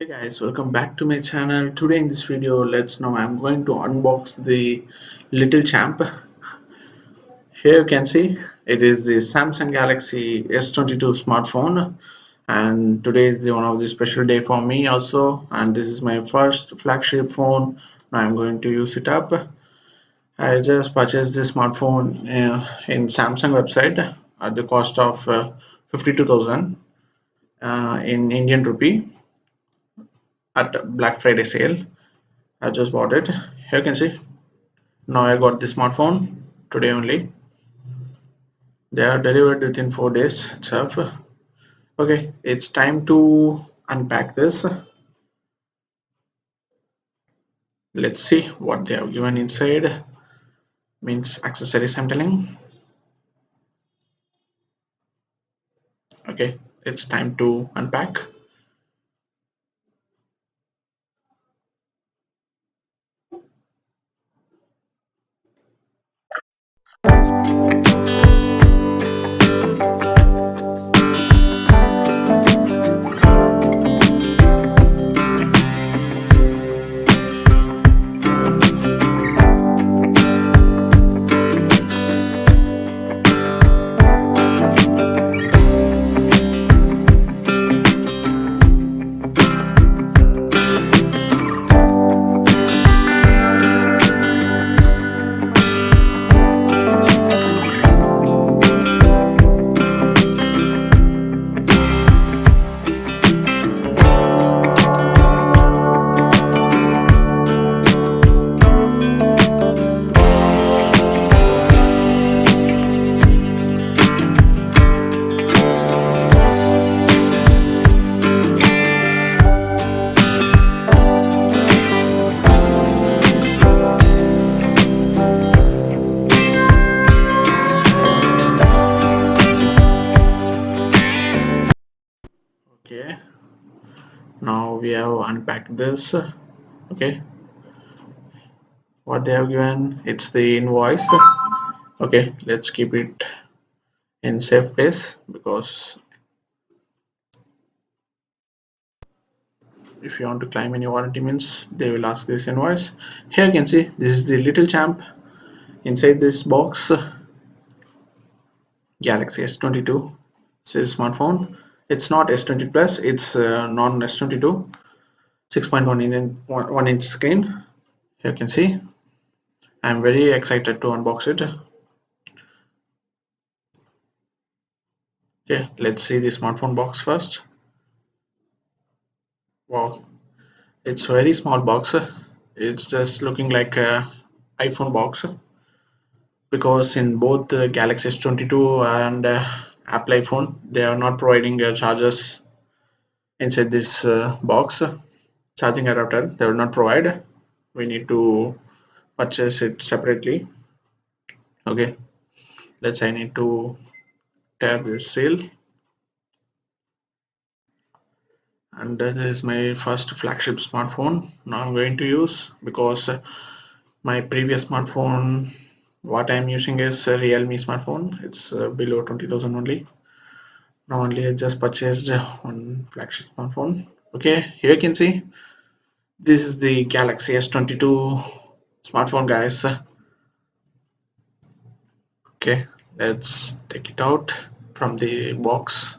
Hey guys, welcome back to my channel. Today in this video, I'm going to unbox the little champ. Here you can see it is the Samsung Galaxy S22 smartphone, and today is the one of the special day for me also, and this is my first flagship phone. Now I'm going to use it up. I just purchased this smartphone in Samsung website at the cost of 52,000 in Indian rupee at Black Friday sale. I just bought it. Here you can see. Now I got the smartphone today only. They are delivered within 4 days itself. Okay, it's time to unpack this. Let's see what they have given inside. Means accessories I'm telling. Okay, it's time to unpack. Okay, now we have unpacked this. Okay, what they have given, it's the invoice. Okay, let's keep it in safe place because if you want to claim any warranty means they will ask this invoice. Here you can see this is the little champ inside this box. Galaxy S22. This is smartphone. It's not S20 plus, it's non S22, 6.1 inch screen. Here you can see. I'm very excited to unbox it. Okay, let's see the smartphone box first. Wow, it's very small box. It's just looking like a iPhone box because in both the Galaxy S22 and Apple iPhone, they are not providing chargers inside this box. Charging adapter they will not provide. We need to purchase it separately. Okay, let's I need to tear this seal, and this is my first flagship smartphone now I'm going to use because my previous smartphone what I'm using is a Realme smartphone. It's below 20,000 only. Now only I just purchased one flagship smartphone. Okay, here you can see this is the Galaxy S22 smartphone, guys. Okay, let's take it out from the box.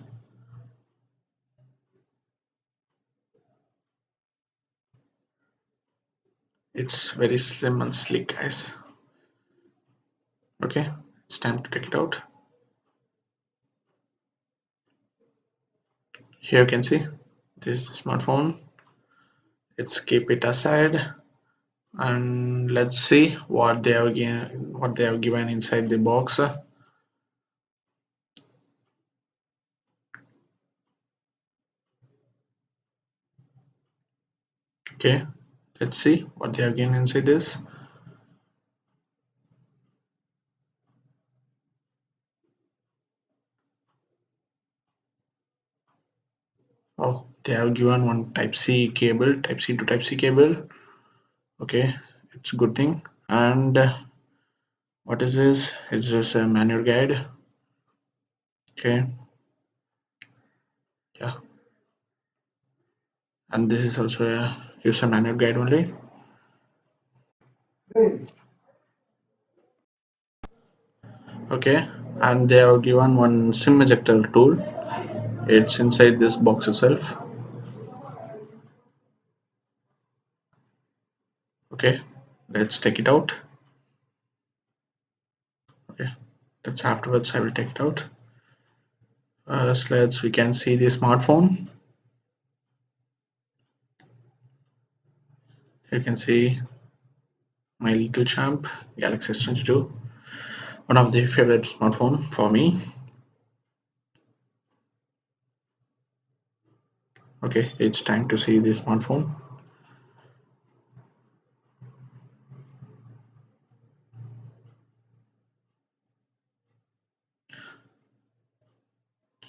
It's very slim and sleek, guys. Okay, it's time to take it out. Here you can see this is the smartphone. Let's keep it aside and let's see what they have given inside the box. Okay, let's see what they have given inside this. Oh, they have given one type C cable, type C to type C cable. Okay, it's a good thing. And what is this? It's just a manual guide. Okay, yeah, and this is also a user manual guide only. Okay, and they have given one sim ejector tool. It's inside this box itself. Okay, let's take it out. Okay, that's afterwards I will take it out. First, we can see the smartphone. You can see my little champ, Galaxy S22, one of the favorite smartphone for me. Okay, it's time to see the smartphone.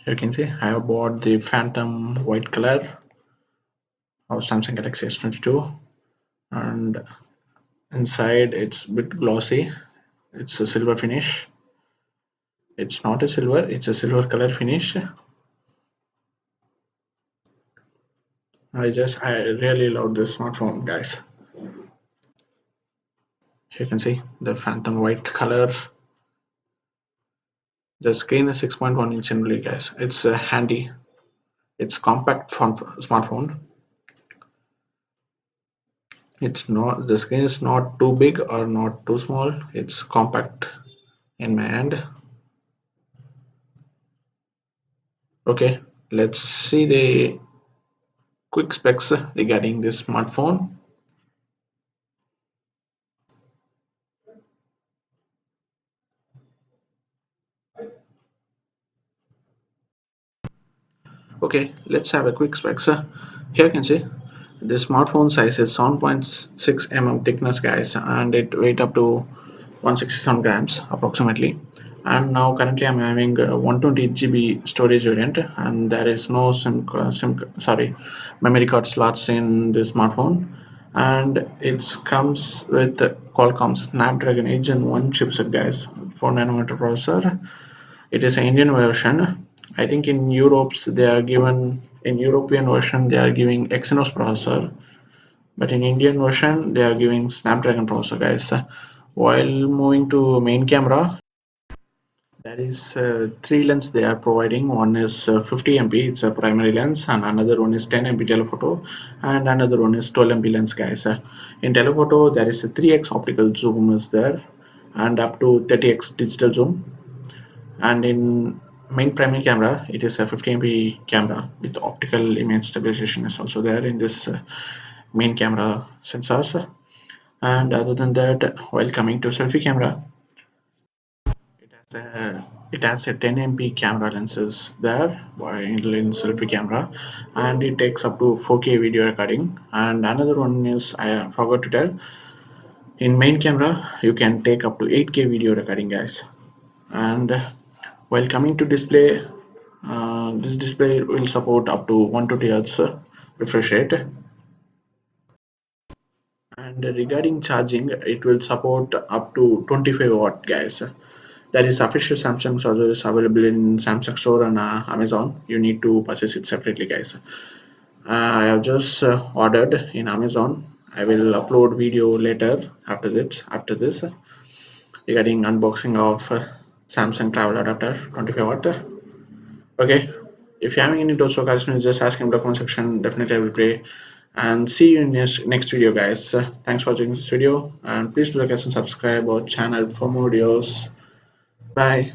You can see I have bought the Phantom white color of Samsung Galaxy S22, and inside it's a bit glossy. It's a silver finish. It's not a silver, it's a silver color finish. I really love this smartphone, guys. You can see the Phantom white color. The screen is 6.1 inch only, guys. It's handy. It's compact smartphone. It's not, the screen is not too big or not too small. It's compact in my hand. Okay, let's see the quick specs regarding this smartphone. Okay, let's have a quick specs. Here you can see the smartphone size is 7.6 mm thickness, guys, and it weight up to 167 grams approximately. And now currently I'm having 128 GB storage variant, and there is no memory card slots in the smartphone, and it comes with Qualcomm Snapdragon 8 Gen 1 chipset, guys, 4 nanometer processor. It is an Indian version. I think in European version they are giving Exynos processor, but in Indian version they are giving Snapdragon processor, guys. While moving to main camera, there is three lens they are providing. One is 50 MP, it's a primary lens, and another one is 10 MP telephoto, and another one is 12 MP lens, guys. In telephoto, there is a 3x optical zoom is there, and up to 30x digital zoom. And in main primary camera, it is a 50 MP camera with optical image stabilization is also there in this main camera sensors. And other than that, while coming to selfie camera, it has a 10 MP camera lenses there in selfie camera, and it takes up to 4K video recording. And another one is I forgot to tell, in main camera you can take up to 8K video recording, guys. And while coming to display, this display will support up to 120 Hz refresh rate. And regarding charging, it will support up to 25 watt, guys. There is official Samsung chargers available in Samsung store and Amazon. You need to purchase it separately, guys. I have just ordered in Amazon. I will upload video later after this regarding unboxing of Samsung travel adapter 25 watt. Okay, if you're having any doubts or questions, just ask in the comment section. Definitely I will play. And see you in next video, guys. Thanks for watching this video, and please do like us and subscribe our channel for more videos. Bye.